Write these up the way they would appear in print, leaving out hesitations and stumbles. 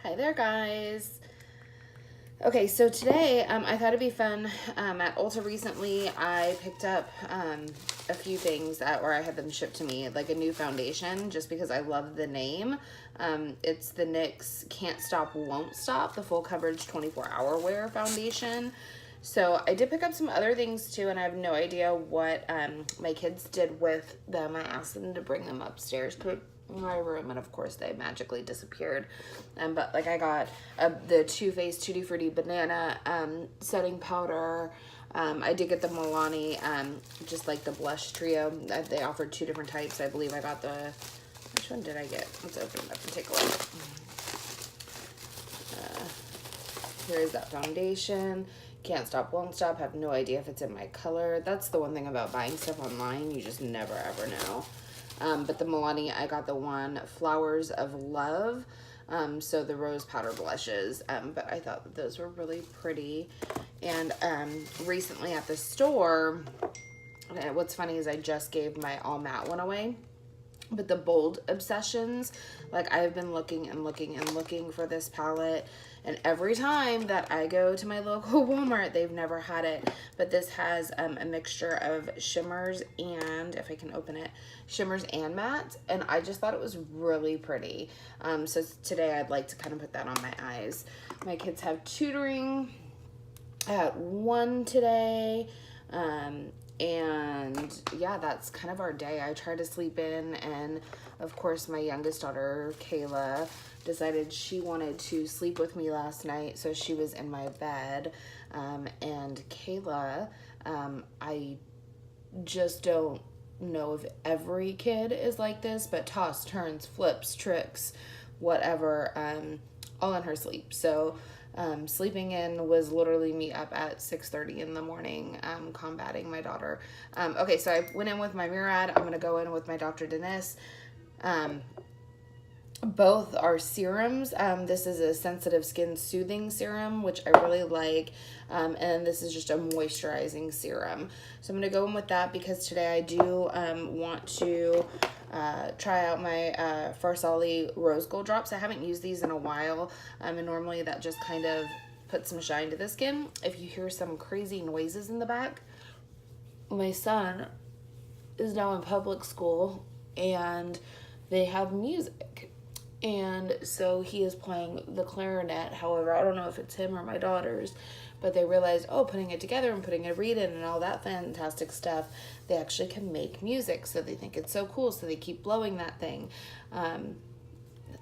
Hi there, guys. Okay, so today I thought it'd be fun. At Ulta recently, I picked up a few things or I had them shipped to me, like a new foundation, just because I love the name. It's the NYX Can't Stop, Won't Stop, the full coverage 24-hour wear foundation. So I did pick up some other things too, and I have no idea what my kids did with them. I asked them to bring them upstairs to my room, and of course they magically disappeared. But like I got the Too Faced Tutti Frutti Banana setting powder. I did get the Milani, just like the blush trio. They offered two different types. I believe I got which one did I get? Let's open it up and take a look. Here's that foundation. Can't Stop, Won't Stop. Have no idea if it's in my color. That's the one thing about buying stuff online. You just never ever know. But the Milani, I got the one Flowers of Love. So the rose powder blushes. But I thought that those were really pretty. And recently at the store, what's funny is I just gave my all matte one away. But the Bold Obsessions, like I've been looking and looking and looking for this palette, and every time that I go to my local Walmart, they've never had it. But this has a mixture of shimmers and, if I can open it, shimmers and mattes, and I just thought it was really pretty. So today I'd like to kind of put that on my eyes. My kids have tutoring at 1 today. And yeah, that's kind of our day. I try to sleep in, and of course my youngest daughter, Kayla, decided she wanted to sleep with me last night, so she was in my bed. And Kayla, I just don't know if every kid is like this, but toss, turns, flips, tricks, whatever, all in her sleep. So sleeping in was literally me up at 6:30 in the morning, combating my daughter. Okay, so I went in with my Murad. I'm going to go in with my Dr. Dennis. Both are serums. This is a sensitive skin soothing serum, which I really like. And this is just a moisturizing serum. So I'm going to go in with that because today I do want to try out my Farsali Rose Gold Drops. I haven't used these in a while, and normally that just kind of puts some shine to the skin. If you hear some crazy noises in the back, my son is now in public school and they have music. And so he is playing the clarinet. However, I don't know if it's him or my daughters, but they realized, oh, putting it together and putting a reed in and all that fantastic stuff, they actually can make music. So they think it's so cool. So they keep blowing that thing.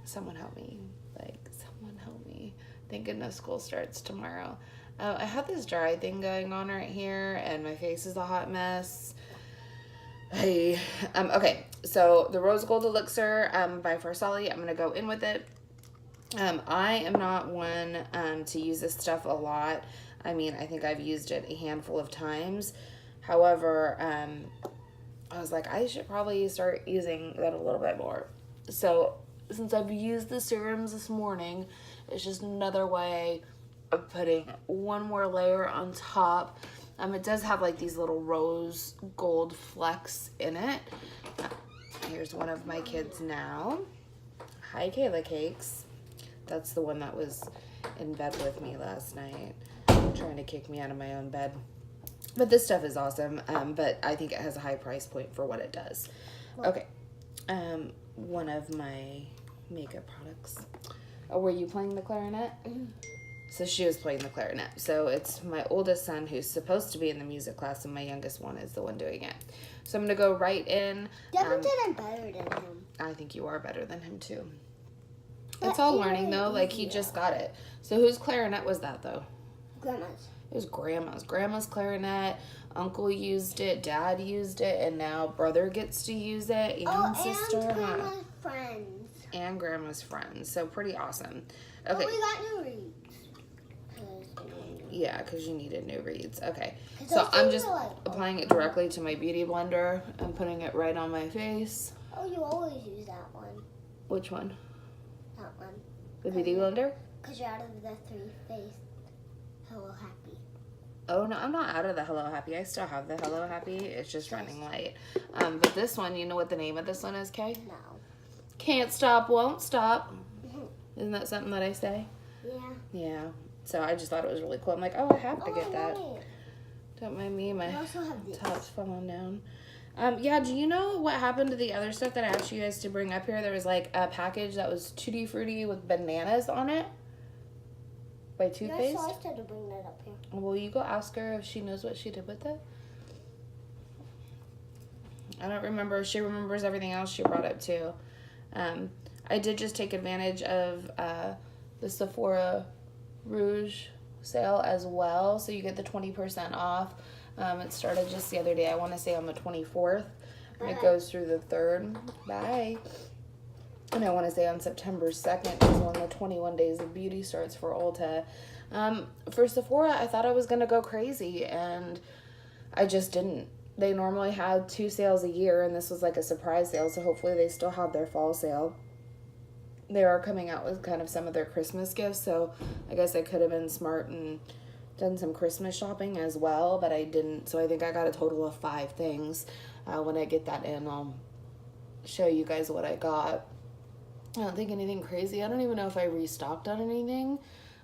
Someone help me. Someone help me. Thank goodness school starts tomorrow. I have this dry thing going on right here, and my face is a hot mess. Hey, okay, so the Rose Gold Elixir by Farsali, I'm going to go in with it. I am not one to use this stuff a lot. I mean, I think I've used it a handful of times. However, I was like, I should probably start using that a little bit more. So since I've used the serums this morning, it's just another way of putting one more layer on top. It does have like these little rose gold flecks in it. Here's one of my kids now. Hi, Kayla Cakes. That's the one that was in bed with me last night, trying to kick me out of my own bed. But this stuff is awesome, but I think it has a high price point for what it does. Okay, one of my makeup products. Oh, were you playing the clarinet? So she was playing the clarinet. So it's my oldest son who's supposed to be in the music class, and my youngest one is the one doing it. So I'm going to go right in. Devin said I'm better than him. I think you are better than him, too. It's all learning, though. Like, he just got it. So whose clarinet was that, though? Grandma's. It was Grandma's. Grandma's clarinet. Uncle used it. Dad used it. And now brother gets to use it. And sister. And Grandma's friends. And Grandma's friends. So pretty awesome. Okay. Oh, we got new reeds. Yeah, because you needed new reeds. Okay. So I'm just applying it directly to my beauty blender and putting it right on my face. Oh, you always use that one. Which one? That one. The beauty blender? Because you're out of the three-faced Hello Happy. Oh, no, I'm not out of the Hello Happy. I still have the Hello Happy. It's just running late. But this one, you know what the name of this one is, Kay? No. Can't Stop, Won't Stop. Isn't that something that I say? Yeah. Yeah. So I just thought it was really cool. I'm like, oh, I have to get that. Want it. Don't mind me. My I also have this. top's falling down. Yeah, do you know what happened to the other stuff that I asked you guys to bring up here? There was like a package that was Tutti Frutti with bananas on it by Toothpaste. I said to bring that up here. Will you go ask her if she knows what she did with it? I don't remember. She remembers everything else she brought up too. I did just take advantage of the Sephora Rouge sale as well. So you get the 20% off. It started just the other day. I want to say on the 24th. And it goes through the 3rd. Bye. And I want to say on September 2nd is when the 21 Days of Beauty starts for Ulta. For Sephora, I thought I was going to go crazy, and I just didn't. They normally have 2 sales a year, and this was like a surprise sale, so hopefully they still have their fall sale. They are coming out with kind of some of their Christmas gifts, so I guess I could have been smart and done some Christmas shopping as well, but I didn't. So I think I got a total of 5 things. When I get that in, I'll show you guys what I got. I don't think anything crazy. I don't even know if I restocked on anything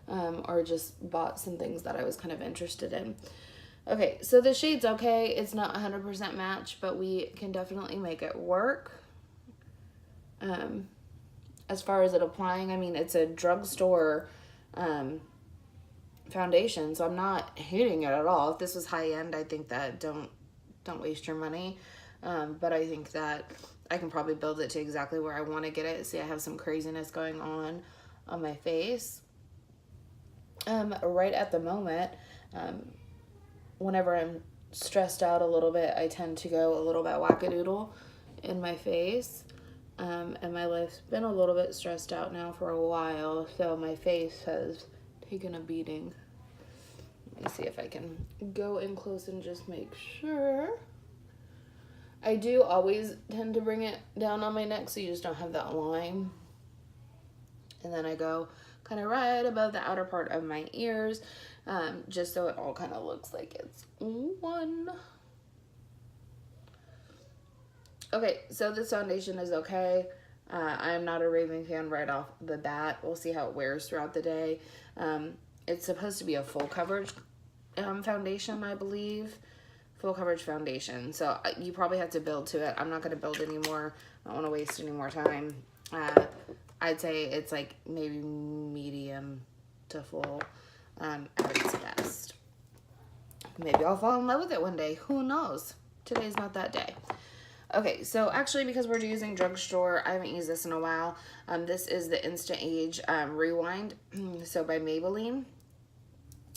or just bought some things that I was kind of interested in. Okay, so the shade's okay. It's not 100% match, but we can definitely make it work. As far as it applying, I mean, it's a drugstore foundation, so I'm not hating it at all. If this was high end, I think that don't waste your money. But I think that I can probably build it to exactly where I want to get it. See, I have some craziness going on my face. Right at the moment, whenever I'm stressed out a little bit, I tend to go a little bit wackadoodle in my face. And my life's been a little bit stressed out now for a while, so my face has taken a beating. Let me see if I can go in close and just make sure. I do always tend to bring it down on my neck so you just don't have that line. And then I go kind of right above the outer part of my ears, just so it all kind of looks like it's one. Okay, so this foundation is okay. I'm not a raving fan right off the bat. We'll see how it wears throughout the day. It's supposed to be a full coverage foundation, I believe. Full coverage foundation. So you probably have to build to it. I'm not going to build anymore. I don't want to waste any more time. I'd say it's like maybe medium to full at its best. Maybe I'll fall in love with it one day. Who knows? Today's not that day. Okay, so actually because we're using drugstore, I haven't used this in a while. This is the Instant Age Rewind, so by Maybelline.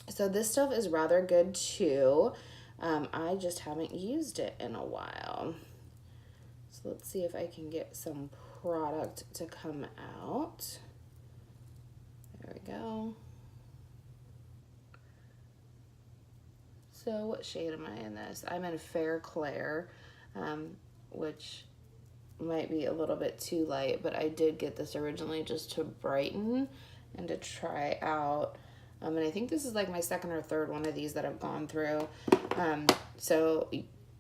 So this stuff is rather good too. I just haven't used it in a while. So let's see if I can get some product to come out. There we go. So what shade am I in this? I'm in Fair Claire, which might be a little bit too light, but I did get this originally just to brighten and to try out. And I think this is like my 2nd or 3rd one of these that I've gone through. So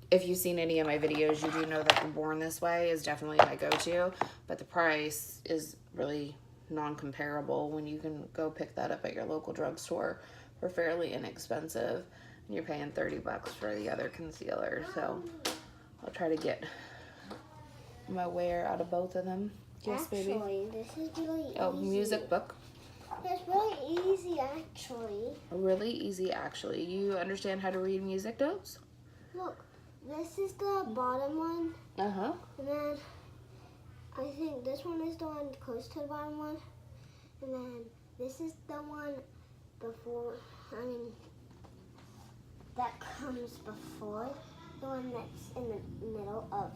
if you've seen any of my videos, you do know that the Born This Way is definitely my go-to, but the price is really non-comparable when you can go pick that up at your local drugstore for fairly inexpensive. And you're paying $30 for the other concealer. So I'll try to get my wear out of both of them. Yes, baby. Actually, this is really easy. Oh, music book. It's really easy, actually. Really easy, actually. You understand how to read music notes? Look, this is the bottom one. Uh-huh. And then I think this one is the one close to the bottom one. And then this is the one before, that comes before the one that's in the middle of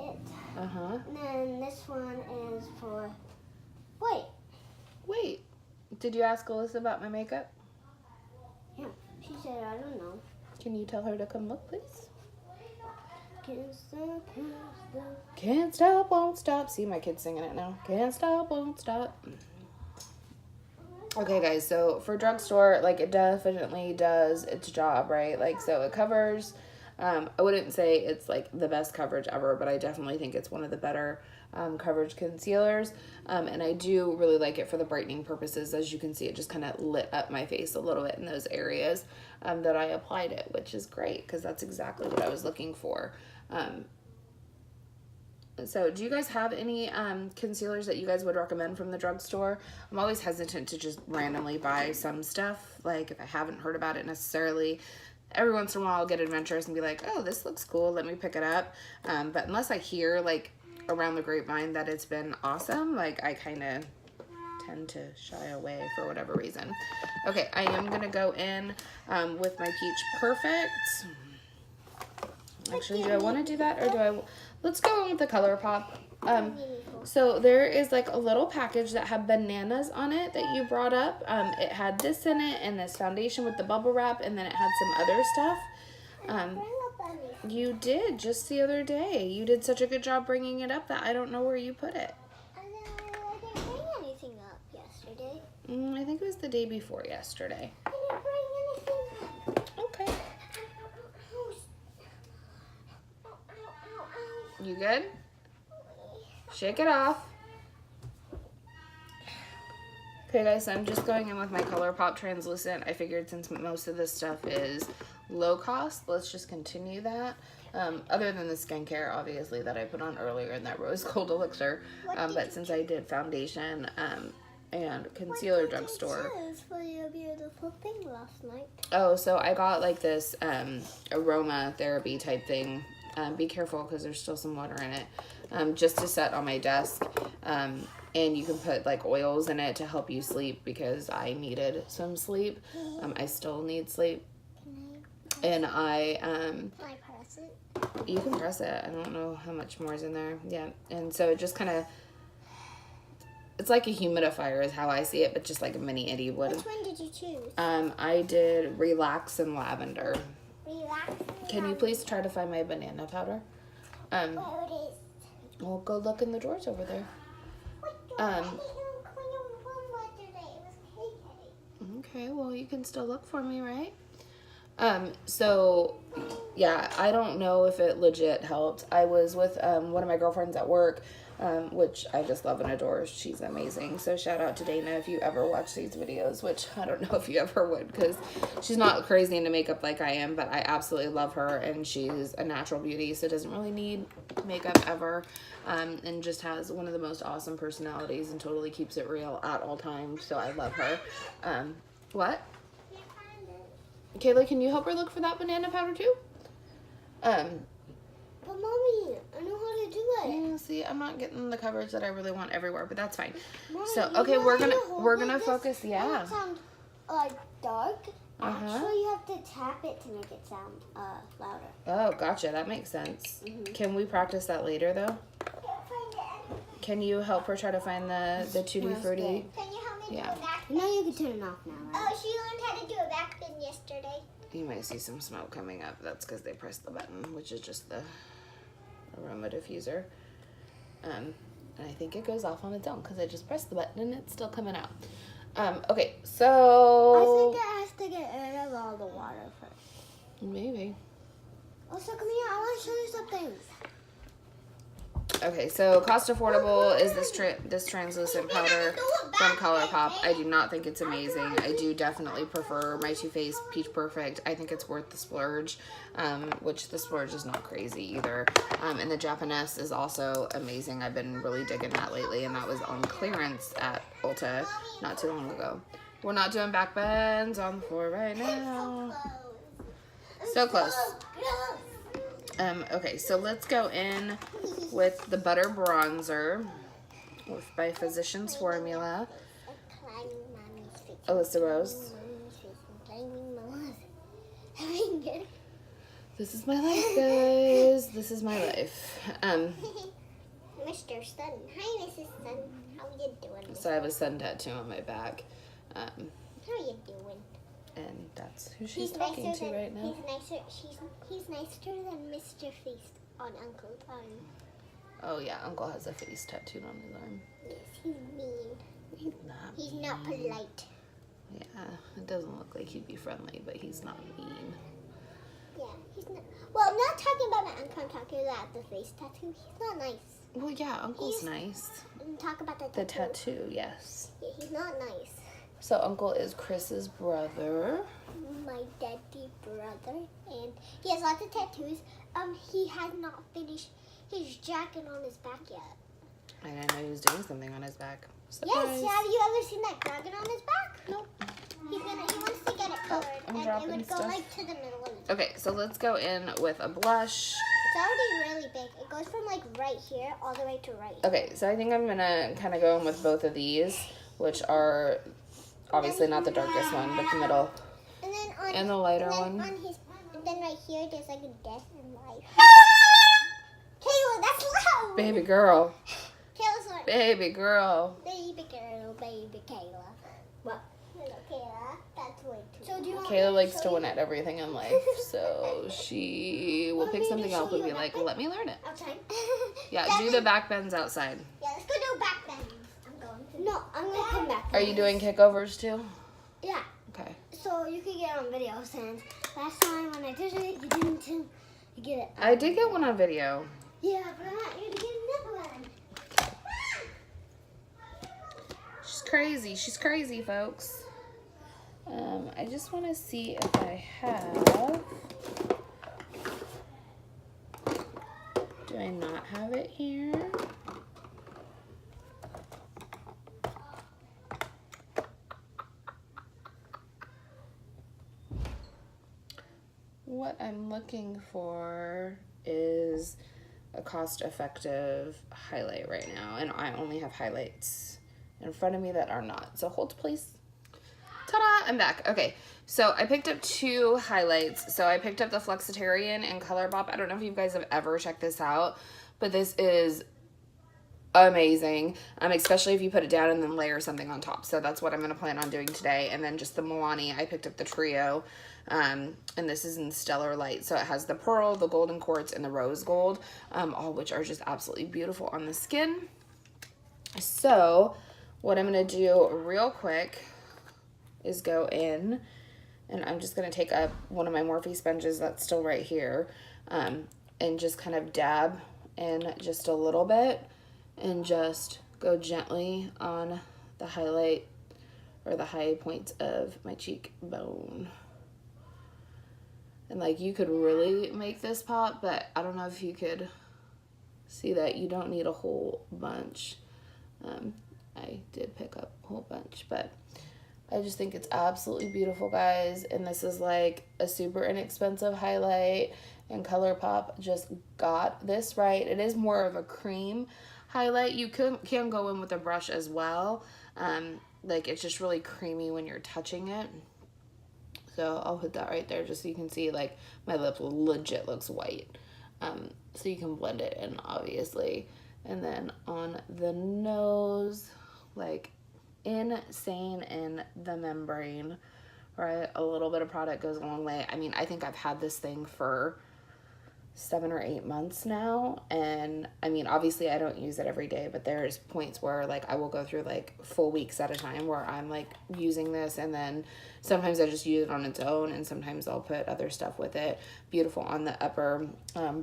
it. Uh-huh. And then this one is for, Wait, did you ask Alyssa about my makeup? Yeah, she said, I don't know. Can you tell her to come look, please? Can't stop, can't stop. Can't stop, won't stop. See, my kid's singing it now. Can't stop, won't stop. Okay, guys, so for drugstore, like, it definitely does its job, right? Like, so it covers, I wouldn't say it's, like, the best coverage ever, but I definitely think it's one of the better coverage concealers. And I do really like it for the brightening purposes. As you can see, it just kind of lit up my face a little bit in those areas that I applied it, which is great because that's exactly what I was looking for. So do you guys have any concealers that you guys would recommend from the drugstore? I'm always hesitant to just randomly buy some stuff, like if I haven't heard about it necessarily. Every once in a while I'll get adventurous and be like, oh, this looks cool, let me pick it up. But unless I hear like around the grapevine that it's been awesome, like I kind of tend to shy away for whatever reason. Okay, I am going to go in with my Peach Perfect. Actually, do I want to do that or do I... Let's go in with the ColourPop. So there is like a little package that had bananas on it that you brought up. It had this in it and this foundation with the bubble wrap, and then it had some other stuff. You did just the other day. You did such a good job bringing it up that I don't know where you put it. I didn't bring anything up yesterday. I think it was the day before yesterday. I didn't bring anything up. Okay. You good? Shake it off. Okay guys, so I'm just going in with my ColourPop translucent. I figured since most of this stuff is low cost, let's just continue that. Other than the skincare, obviously, that I put on earlier in that rose gold elixir. But since I did foundation and concealer drugstore. What did you choose for your beautiful thing last night? Oh, so I got like this aroma therapy type thing. Be careful because there's still some water in it. Just to set on my desk. And you can put like oils in it to help you sleep because I needed some sleep. I still need sleep. And Can I press it? you can press it. I don't know how much more is in there. Yeah. And so it just kind of, it's like a humidifier is how I see it, but just like a mini itty would. Which one did you choose? I did Relax and Lavender. Relax. Can you please try to find my banana powder? Where it is? We'll go look in the drawers over there. Okay, well, you can still look for me, right? So, yeah, I don't know if it legit helped. I was with one of my girlfriends at work, which I just love and adore. She's amazing. So shout out to Dana if you ever watch these videos, which I don't know if you ever would because she's not crazy into makeup like I am, but I absolutely love her, and she's a natural beauty, so doesn't really need makeup ever, and just has one of the most awesome personalities and totally keeps it real at all times, so I love her. What? Kayla, can you help her look for that banana powder too? But Mommy, I know how to do it. Yeah, see, I'm not getting the coverage that I really want everywhere, but that's fine. Mommy, So, you okay, know we're how gonna to hold focus. this? Yeah. It sounds like dark. Uh-huh. Actually, you have to tap it to make it sound louder. Oh, gotcha. That makes sense. Can we practice that later, though? Can you help her try to find the Tutti Frutti? Can you help me Yeah. do a back bend? Now you can turn it off now. Right? Oh, she learned how to do a back bend yesterday. You might see some smoke coming up. That's because they pressed the button, which is just the aroma diffuser. And I think it goes off on its own because I just pressed the button and it's still coming out. Okay, so... I think it has to get rid of all the water first. Maybe. Also, come here. I want to show you something. Okay, so cost affordable is this translucent powder from ColourPop. I do not think it's amazing. I do definitely prefer my Too Faced Peach Perfect. I think it's worth the splurge, which the splurge is not crazy either. And the Japanese is also amazing. I've been really digging that lately, and that was on clearance at Ulta not too long ago. We're not doing back bends on the floor right now. So close. Okay, so let's go in with the Butter Bronzer by Physicians Formula. Alyssa Rose. This is my life, guys. This is my life. Mr. Sun. Hi, Mrs. Sun. How you doing? So I have a sun tattoo on my back. How you doing? And that's who she's talking to right now. He's nicer than Mr. Feast on Uncle Time. Oh yeah, Uncle has a face tattooed on his arm. Yes, he's mean. He's not polite. Yeah, it doesn't look like he'd be friendly, but he's not mean. Yeah, he's not. Well, I'm not talking about my uncle. I'm talking about the face tattoo. He's not nice. Well, yeah, Uncle's nice. Talk about the tattoo, yes. Yeah, he's not nice. So Uncle is Chris's brother. My daddy brother, and he has lots of tattoos. He has not finished his jacket on his back yet. I didn't know he was doing something on his back. Surprise. Yes, have you ever seen that dragon on his back? Nope. He wants to get it colored, and it would go like to the middle of his back. Okay, so let's go in with a blush. It's already really big. It goes from like right here all the way to right here. Okay, so I think I'm gonna kind of go in with both of these, which are obviously not the darkest one, but the middle. And then and the lighter one. Then right here, there's like a death and life. Kayla, that's loud. Baby girl. Kayla's like, Baby girl. baby girl, baby Kayla. What? Hello, Kayla. That's way too. So do you want Kayla likes to win at everything in life, so she will pick something else and be like, let me learn it. Outside? Yeah, do the back bends outside. Yeah, let's go do back bends. I'm going to. No, I'm going to come back. Are you doing kickovers too? Yeah. Okay. So you can get on video since last time when I did it, you didn't get it. I did get one on video. Yeah, but I want you to get another one. She's crazy. She's crazy, folks. I just want to see if I have... Do I not have it here? What I'm looking for is a cost-effective highlight right now, and I only have highlights in front of me that are not. So hold, please. Ta-da! I'm back. Okay, so I picked up 2 highlights. So I picked up the Flexitarian and ColourPop. I don't know if you guys have ever checked this out, but this is amazing, especially if you put it down and then layer something on top. So that's what I'm going to plan on doing today. And then just the Milani, I picked up the Trio, and this is in Stellar Light. So it has the pearl, the golden quartz, and the rose gold, all which are just absolutely beautiful on the skin. So what I'm going to do real quick is go in, and I'm just going to take up one of my Morphe sponges that's still right here, and just kind of dab in just a little bit and just go gently on the highlight or the high points of my cheekbone. And like, you could really make this pop, but I don't know if you could see that. You don't need a whole bunch. I did pick up a whole bunch, but I just think it's absolutely beautiful, guys. And this is like a super inexpensive highlight, and ColourPop just got this right. It is more of a cream highlight. You can go in with a brush as well. Like, it's just really creamy when you're touching it. So I'll put that right there just so you can see, like, my lip legit looks white. So you can blend it in, obviously. And then on the nose, like, insane in the membrane, right? A little bit of product goes a long way. I mean, I think I've had this thing for 7 or 8 months now, and I mean, obviously I don't use it every day, but there's points where like I will go through like full weeks at a time where I'm like using this, and then sometimes I just use it on its own, and sometimes I'll put other stuff with it. Beautiful on the upper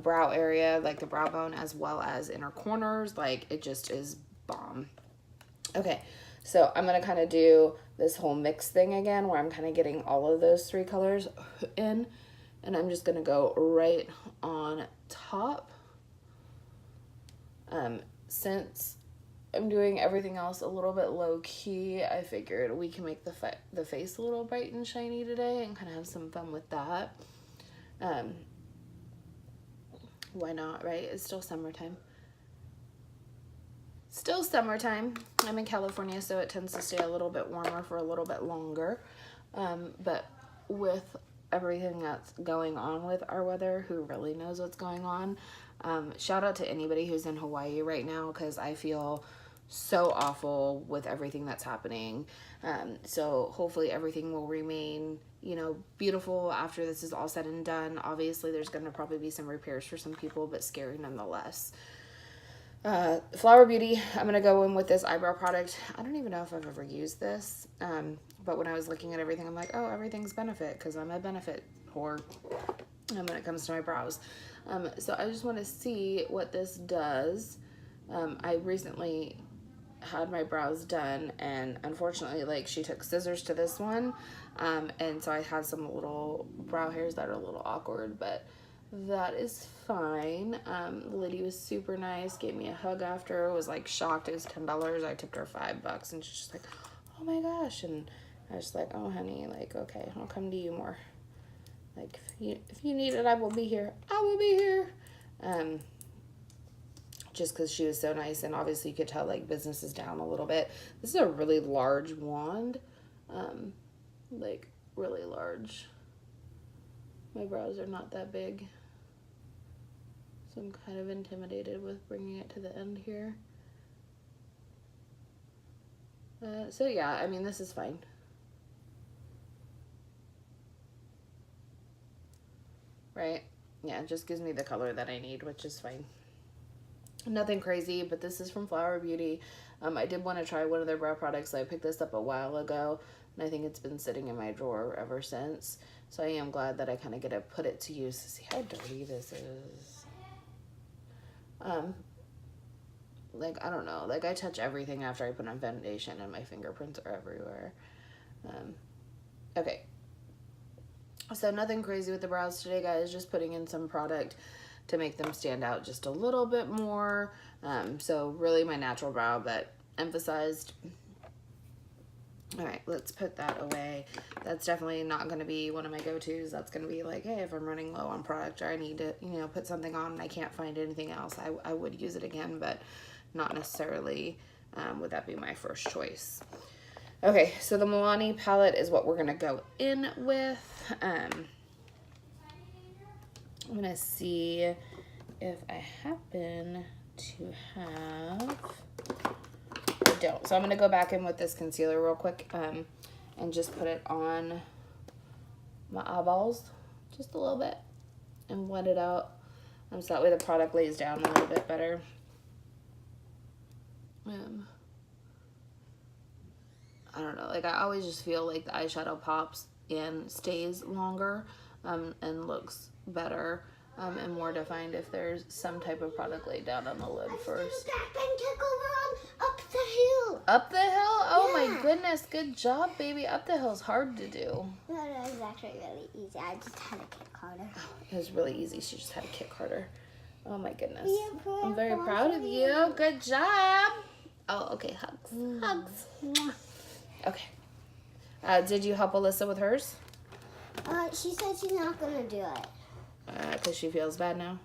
brow area, like the brow bone, as well as inner corners. Like, it just is bomb. Okay, so I'm gonna kind of do this whole mix thing again where I'm kind of getting all of those 3 colors in. And I'm just going to go right on top. Since I'm doing everything else a little bit low key, I figured we can make the face a little bright and shiny today and kind of have some fun with that. Why not, right? It's still summertime. Still summertime. I'm in California, so it tends to stay a little bit warmer for a little bit longer. But with everything that's going on with our weather, who really knows what's going on? Shout out to anybody who's in Hawaii right now, because I feel so awful with everything that's happening. So hopefully everything will remain, you know, beautiful after this is all said and done. Obviously there's going to probably be some repairs for some people, but scary nonetheless. Flower Beauty, I'm going to go in with this eyebrow product. I don't even know if I've ever used this, but when I was looking at everything, I'm like, oh, everything's benefit, because I'm a benefit whore when it comes to my brows. So I just want to see what this does I recently had my brows done, and unfortunately, like, she took scissors to this one, and so I have some little brow hairs that are a little awkward, but that is fine. The lady was super nice, gave me a hug after, was like shocked it was $10. I tipped her $5, and she's just like, oh my gosh. And I was like, oh honey, like, okay, I'll come to you more. Like, if you need it, I will be here. I will be here. Just because she was so nice, and obviously you could tell, like, business is down a little bit. This is a really large wand, like, really large. My brows are not that big, so I'm kind of intimidated with bringing it to the end here. So yeah, I mean, this is fine. Right? Yeah, it just gives me the color that I need, which is fine. Nothing crazy, but this is from Flower Beauty. I did want to try one of their brow products. I picked this up a while ago, and I think it's been sitting in my drawer ever since. So I am glad that I kind of get to put it to use to see how dirty this is. Like, I don't know. Like, I touch everything after I put on foundation, and my fingerprints are everywhere. Okay. So nothing crazy with the brows today, guys. Just putting in some product to make them stand out just a little bit more. So really my natural brow, but emphasized. All right, let's put that away. That's definitely not going to be one of my go-tos. That's going to be like, hey, if I'm running low on product, or I need to, you know, put something on and I can't find anything else, I would use it again, but not necessarily would that be my first choice. Okay, so the Milani palette is what we're going to go in with. I'm going to see if I happen to have... I don't. So I'm going to go back in with this concealer real quick and just put it on my eyeballs just a little bit and wet it out. So that way the product lays down a little bit better. I don't know. Like, I always just feel like the eyeshadow pops and stays longer and looks better and more defined if there's some type of product laid down on the lid first. Up the hill. Up the hill? Oh yeah. My goodness. Good job, baby. Up the hill's hard to do. No, that was actually really easy. I just had to kick harder. Oh, it was really easy. She just had to kick harder. Oh my goodness. I'm very proud of you. Good job. Oh, okay. Hugs. Hugs. Okay. Did you help Alyssa with hers? She said she's not going to do it. Because she feels bad now?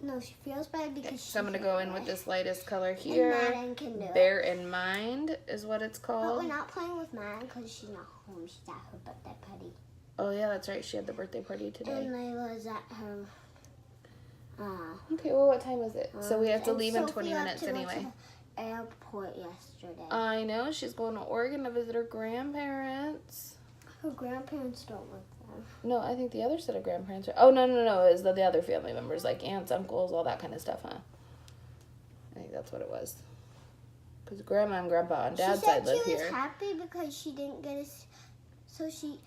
No, she feels bad because so I'm going to go in with this lightest color here. And Madden can do Bear in Mind is what it's called. But we're not playing with Madden because she's not home. She's at her birthday party. Oh, yeah, that's right. She had the birthday party today. And Layla's at her... okay, well, what time is it? So we have to leave in 20 minutes anyway. Airport yesterday. I know. She's going to Oregon to visit her grandparents. Her grandparents don't live there. No, I think the other set of grandparents are... Oh, no. It was the other family members, like aunts, uncles, all that kind of stuff, huh? I think that's what it was. Because Grandma and Grandpa on Dad's side live here. She was happy because she didn't get a... So she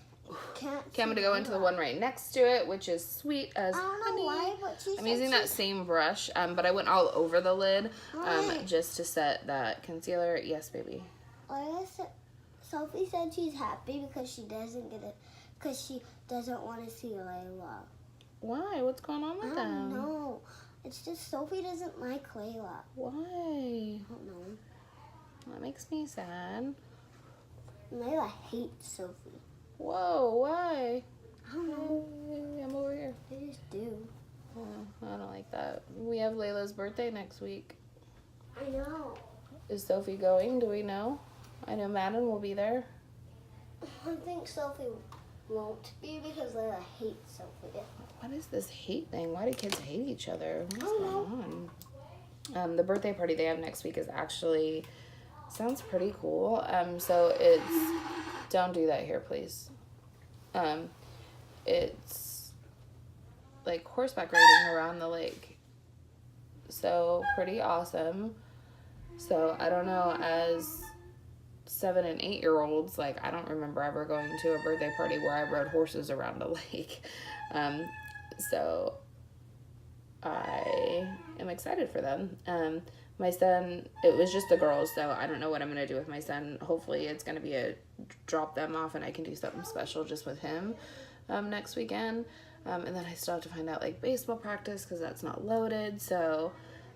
can't... Okay, I'm going to go into the one right next to it, which is sweet as honey. I don't know why, but she I'm using that same brush, but I went all over the lid just to set that concealer. Yes, baby. Sophie said she's happy because she doesn't get it, because she doesn't want to see Layla. Why? What's going on with them? I don't know. It's just Sophie doesn't like Layla. Why? I don't know. That makes me sad. Layla hates Sophie. Whoa, why? I don't know. Hey, I'm over here. They just do. Oh, I don't like that. We have Layla's birthday next week. I know. Is Sophie going? Do we know? I know Madden will be there. I think Sophie won't be because Layla hates Sophie. What is this hate thing? Why do kids hate each other? What's going on? The birthday party they have next week is actually... sounds pretty cool. So it's... Don't do that here, please. It's like horseback riding around the lake. So pretty awesome. So I don't know, as 7 and 8 year olds, like I don't remember ever going to a birthday party where I rode horses around a lake. So I am excited for them. My son, it was just the girls, so I don't know what I'm going to do with my son. Hopefully it's going to be a drop them off and I can do something special just with him next weekend. And then I still have to find out like baseball practice because that's not loaded. So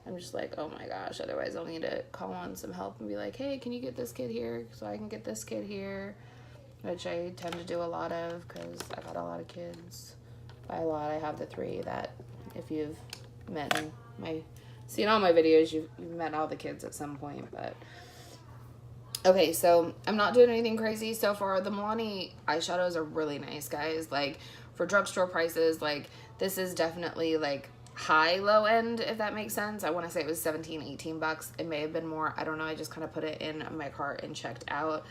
I'm just like, oh my gosh, otherwise I'll need to call on some help and be like, hey, can you get this kid here so I can get this kid here? Which I tend to do a lot of because I got a lot of kids. By a lot, I have the 3 that if you've met in seen all my videos, you've met all the kids at some point. But okay, so I'm not doing anything crazy so far. The Milani eyeshadows are really nice, guys. Like for drugstore prices, like this is definitely like high low end, if that makes sense. I want to say it was 17, 18 bucks. It may have been more. I don't know. I just kind of put it in my cart and checked out.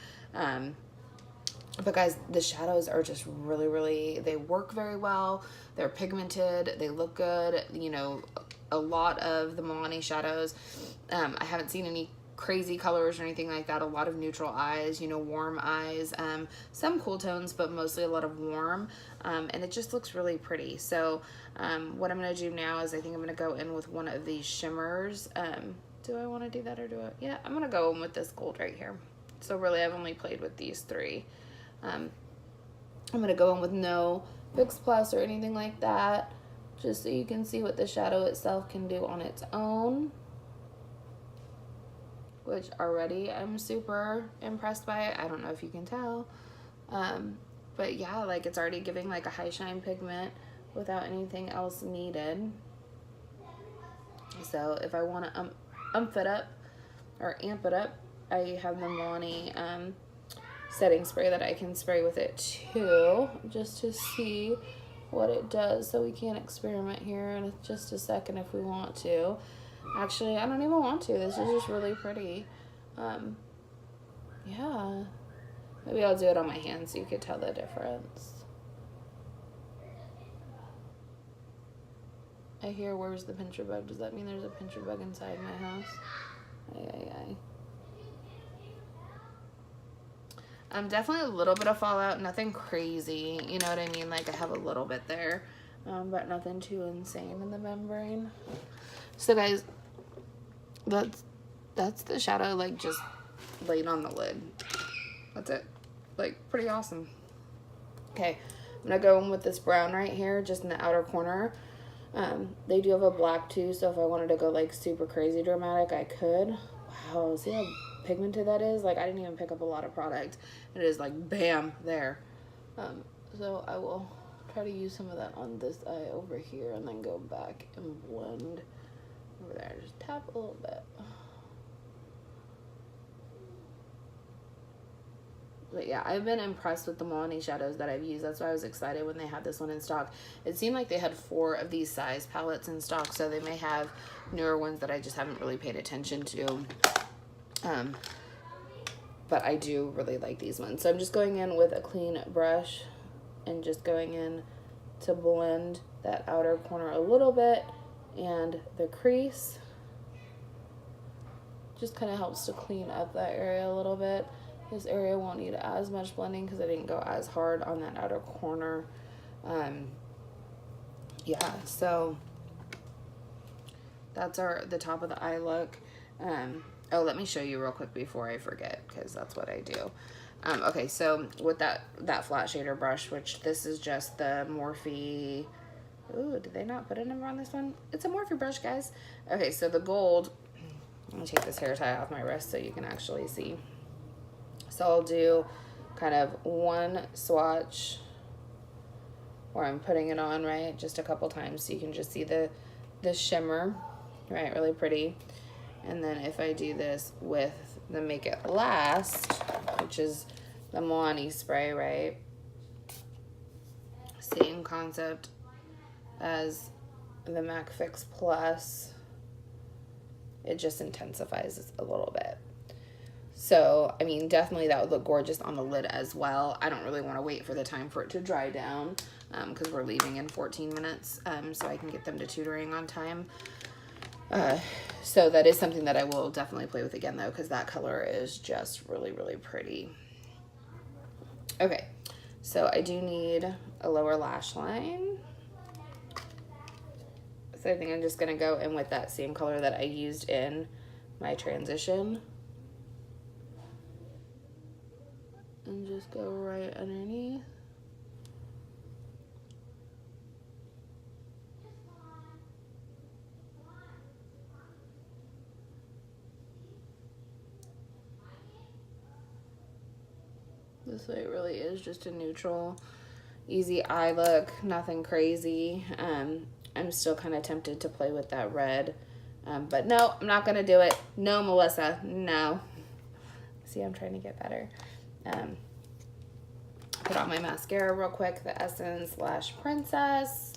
But guys, the shadows are just really, really, they work very well. They're pigmented. They look good. You know, a lot of the Milani shadows, I haven't seen any crazy colors or anything like that. A lot of neutral eyes, you know, warm eyes, some cool tones, but mostly a lot of warm. And it just looks really pretty. So what I'm going to do now is I think I'm going to go in with one of these shimmers. Do I want to do that or do I? Yeah, I'm going to go in with this gold right here. So really, I've only played with these 3. I'm going to go in with no Fix Plus or anything like that, just so you can see what the shadow itself can do on its own, which already I'm super impressed by it. I don't know if you can tell, but yeah, like it's already giving like a high shine pigment without anything else needed. So if I want to amp it up or amp it up, I have the Milani setting spray that I can spray with it too, just to see what it does. So we can experiment here in just a second if we want to. Actually, I don't even want to. This is just really pretty. Yeah, maybe I'll do it on my hands so you could tell the difference. I hear, where's the pincher bug? Does that mean there's a pincher bug inside my house? Aye. Definitely a little bit of fallout, nothing crazy, you know what I mean? Like I have a little bit there, but nothing too insane in the membrane. So guys, that's the shadow, like just laid on the lid. That's it. Like pretty awesome. Okay, I'm gonna go in with this brown right here, just in the outer corner. They do have a black too, so if I wanted to go like super crazy dramatic, I could. Wow, see how pigmented that is? Like I didn't even pick up a lot of product. It is like bam there. So I will try to use some of that on this eye over here and then go back and blend over there. Just tap a little bit. But yeah, I've been impressed with the Milani shadows that I've used. That's why I was excited when they had this one in stock. It seemed like they had 4 of these size palettes in stock, so they may have newer ones that I just haven't really paid attention to. But I do really like these ones. So I'm just going in with a clean brush and just going in to blend that outer corner a little bit and the crease. Just kind of helps to clean up that area a little bit. This area won't need as much blending because I didn't go as hard on that outer corner. Yeah, so that's the top of the eye look. Oh, let me show you real quick before I forget, because that's what I do. Okay, so with that flat shader brush, which this is just the Morphe. Ooh, did they not put a number on this one? It's a Morphe brush, guys. Okay, so the gold. I'm gonna take this hair tie off my wrist so you can actually see. So I'll do kind of one swatch where I'm putting it on, right, just a couple times so you can just see the shimmer, right, really pretty. And then if I do this with the Make It Last, which is the Milani spray, right, same concept as the MAC Fix Plus, it just intensifies this a little bit. So, I mean, definitely that would look gorgeous on the lid as well. I don't really want to wait for the time for it to dry down because we're leaving in 14 minutes so I can get them to tutoring on time. So that is something that I will definitely play with again, though, because that color is just really, really pretty. Okay, so I do need a lower lash line. So I think I'm just going to go in with that same color that I used in my transition. And just go right underneath. This way it really is just a neutral, easy eye look, nothing crazy. I'm still kind of tempted to play with that red. But no, I'm not going to do it. No, Melissa, no. See, I'm trying to get better. Put on my mascara real quick, the Essence Lash Princess.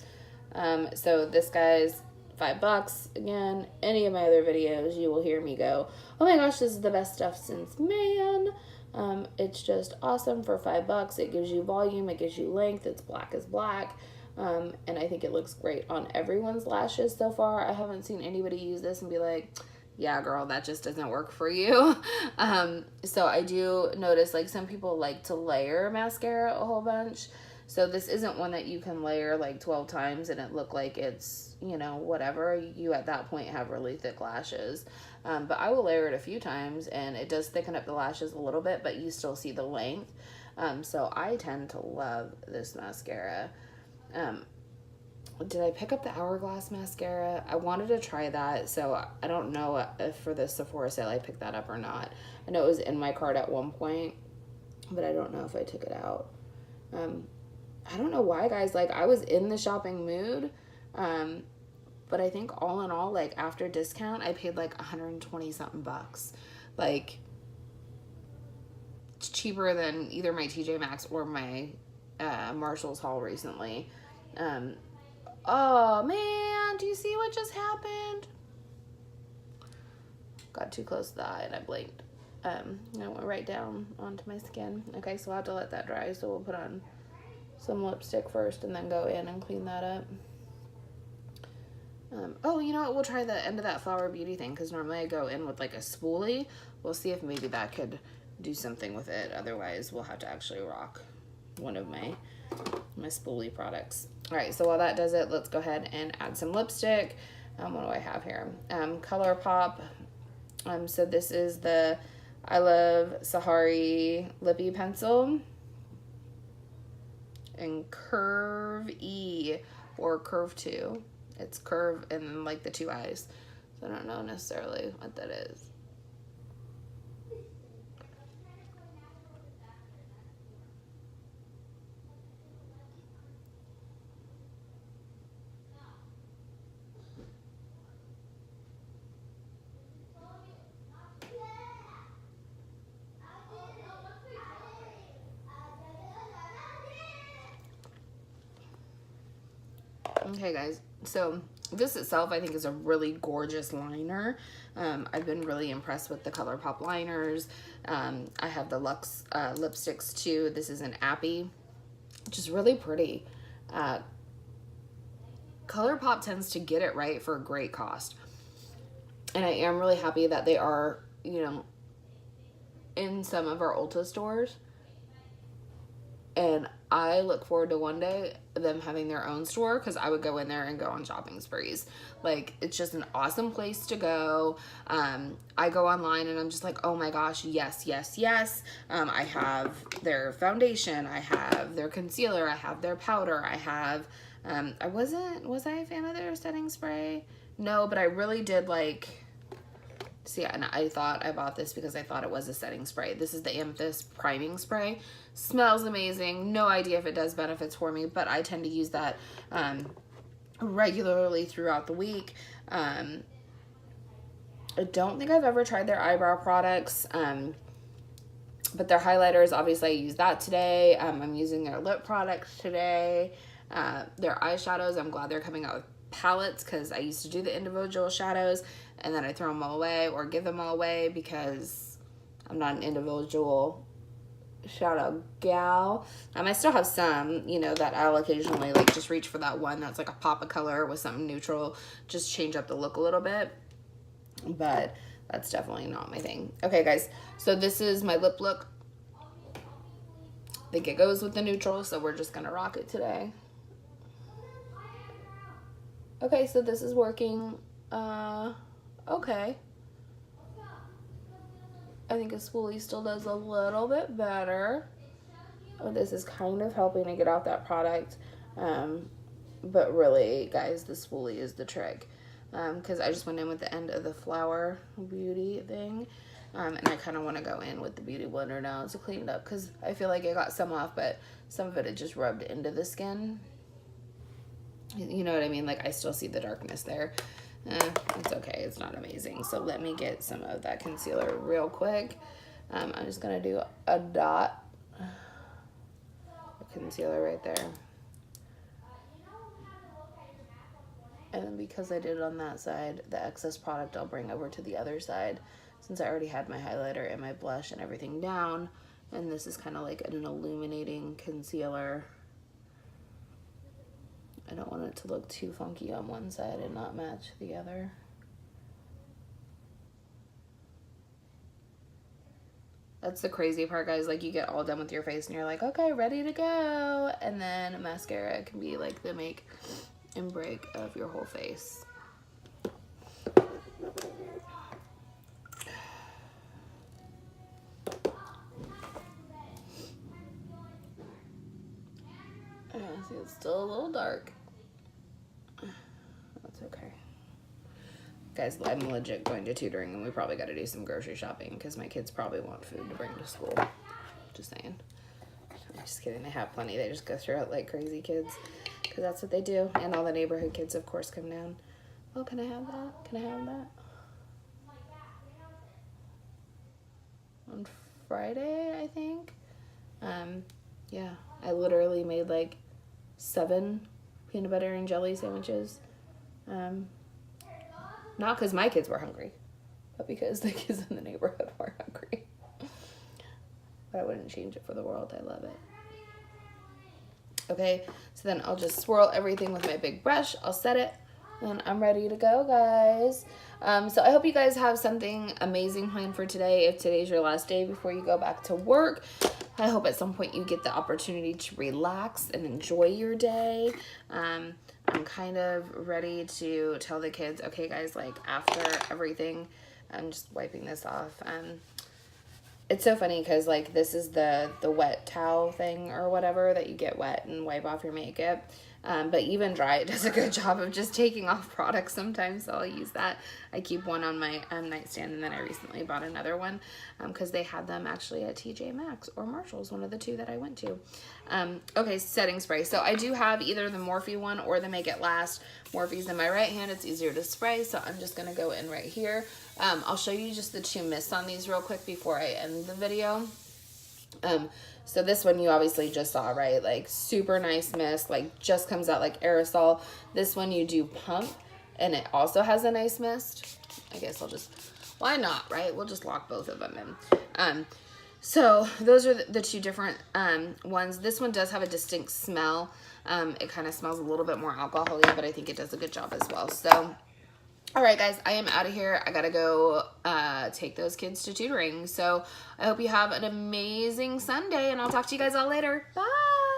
So this guy's $5. Again, any of my other videos, you will hear me go, oh my gosh, this is the best stuff since man. It's just awesome for $5. It gives you volume, it gives you length, it's black as black. And I think it looks great on everyone's lashes so far. I haven't seen anybody use this and be like, yeah, girl, that just doesn't work for you. So I do notice like some people like to layer mascara a whole bunch. So this isn't one that you can layer like 12 times and it look like it's, you know, whatever. You at that point have really thick lashes. But I will layer it a few times and it does thicken up the lashes a little bit, but you still see the length. So I tend to love this mascara. Did I pick up the Hourglass mascara? I wanted to try that, so I don't know if for the Sephora sale I picked that up or not. I know it was in my cart at one point, but I don't know if I took it out. I don't know why, guys. Like, I was in the shopping mood, but I think all in all, like, after discount, I paid like 120 something bucks. Like, it's cheaper than either my TJ Maxx or my Marshall's haul recently. Oh man, do you see what just happened? Got too close to the eye and I blinked. I went right down onto my skin. Okay, so I'll have to let that dry. So we'll put on some lipstick first and then go in and clean that up. Oh, you know what? We'll try the end of that Flower Beauty thing because normally I go in with like a spoolie. We'll see if maybe that could do something with it. Otherwise, we'll have to actually rock one of my spoolie products. All right, so while that does it, let's go ahead and add some lipstick. What do I have here? ColourPop. So this is the I Love Sahari Lippy Pencil in Curve E or Curve 2. It's curve and then like the two eyes. So I don't know necessarily what that is. Okay, guys, so this itself I think is a really gorgeous liner. I've been really impressed with the ColourPop liners. I have the Luxe lipsticks too. This is an Appy, which is really pretty. ColourPop tends to get it right for a great cost. And I am really happy that they are, you know, in some of our Ulta stores. And I look forward to one day them having their own store because I would go in there and go on shopping sprees. Like, it's just an awesome place to go. I go online and I'm just like, oh my gosh, yes, yes, yes. I have their foundation. I have their concealer. I have their powder. I have, was I a fan of their setting spray? No, but I really did like, see, and I thought I bought this because I thought it was a setting spray. This is the Amethyst priming spray. Smells amazing. No idea if it does benefits for me, but I tend to use that regularly throughout the week. I don't think I've ever tried their eyebrow products, but their highlighters, obviously I use that today. I'm using their lip products today. Their eyeshadows, I'm glad they're coming out with palettes because I used to do the individual shadows and then I throw them all away or give them all away because I'm not an individual shadow gal. I still have some, you know, that I'll occasionally like just reach for that one that's like a pop of color with something neutral, just change up the look a little bit, but that's definitely not my thing. Okay guys, so this is my lip look. I think it goes with the neutral, so we're just gonna rock it today. Okay, so this is working, okay. I think a spoolie still does a little bit better. Oh, this is kind of helping to get out that product. But really, guys, the spoolie is the trick. Because I just went in with the end of the Flower Beauty thing. And I kind of want to go in with the Beauty Blender now to clean it up. Because I feel like I got some off, but some of it had just rubbed into the skin. You know what I mean? Like, I still see the darkness there. It's okay. It's not amazing. So let me get some of that concealer real quick. I'm just going to do a dot of concealer right there. And then because I did it on that side, the excess product I'll bring over to the other side, since I already had my highlighter and my blush and everything down. And this is kind of like an illuminating concealer. I don't want it to look too funky on one side and not match the other. That's the crazy part, guys. Like, you get all done with your face and you're like, okay, ready to go. And then mascara can be like the make and break of your whole face. See, it's still a little dark. That's okay. Guys, I'm legit going to tutoring, and we probably got to do some grocery shopping because my kids probably want food to bring to school. Just saying. I'm just kidding. They have plenty. They just go through it like crazy kids because that's what they do. And all the neighborhood kids, of course, come down. Oh, can I have that? Can I have that? On Friday, I think. Yeah, I literally made like 7 peanut butter and jelly sandwiches. Not because my kids were hungry, but because the kids in the neighborhood were hungry. But I wouldn't change it for the world. I love it. Okay, so then I'll just swirl everything with my big brush. I'll set it, and I'm ready to go, guys. So I hope you guys have something amazing planned for today. If today's your last day before you go back to work, I hope at some point you get the opportunity to relax and enjoy your day. I'm kind of ready to tell the kids, okay, guys, like after everything, I'm just wiping this off. It's so funny because like this is the wet towel thing or whatever that you get wet and wipe off your makeup. But even dry, it does a good job of just taking off products sometimes, so I'll use that. I keep one on my nightstand, and then I recently bought another one because they had them actually at TJ Maxx or Marshall's, one of the two that I went to. Okay, setting spray. So I do have either the Morphe one or the Make It Last. Morphe's in my right hand. It's easier to spray, so I'm just going to go in right here. I'll show you just the 2 mists on these real quick before I end the video. So this one you obviously just saw, right? Like super nice mist, like just comes out like aerosol. This one you do pump and it also has a nice mist. I guess I'll just, why not, right? We'll just lock both of them in. So those are the 2 different ones. This one does have a distinct smell. It kind of smells a little bit more alcohol-y, but I think it does a good job as well. So all right, guys, I am out of here. I gotta go take those kids to tutoring. So I hope you have an amazing Sunday, and I'll talk to you guys all later. Bye.